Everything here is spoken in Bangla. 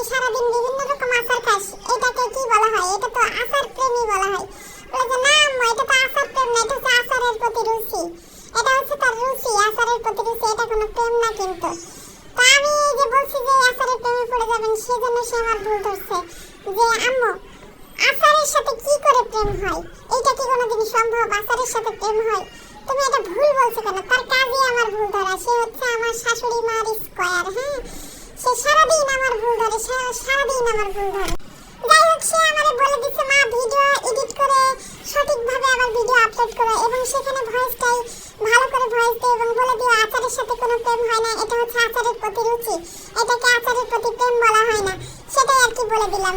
সারাদিন বিভিন্ন রকম আচার খাস, এটাকে কি বলা হয়? এটা তো আচার প্রেমী বলা হয়। বলে যে না আম্মু, এটা তো আচার প্রেম না, এটা হচ্ছে আচারের প্রতি রুচি। এটা হচ্ছে তার রুচি, আচারের প্রতি রুচি, এটা কোনো প্রেম না। কিন্তু তা আমি এই যে বলছি যে আচারের প্রেমে পড়ে যাবেন, সেজন্য সে আমার ভুল ধরছে যে আম্মু আচারের সাথে কি করে প্রেম হয়? এইটা কি কোনোদিন সম্ভব? আচারের সাথে প্রেম হয়? তুমি এটা ভুল বলছো কেন? তার কাজই আমার ভুল ধরা। সে হচ্ছে আমার শাশুড়ি মার স্কয়ার। হ্যাঁ, সে সারাদিন আমার ভুল ধরে, সারাদিন আমার ভুল ধরে। যাই হোক, সে আমারে বলে দিচ্ছে মা ভিডিও এডিট করে সঠিকভাবে আবার ভিডিও আপলোড করো এবং সেখানে ভয়েসটাই ভালো করে ভয়েস দিও এবং বলে দিও আচারের সাথে কোনো প্রেম হয় না, এটা হচ্ছে আচারের প্রতি রুচি, এটাকে আচারের প্রতি প্রেম বলা হয় না। সেটাই আর কি বলে দিলাম।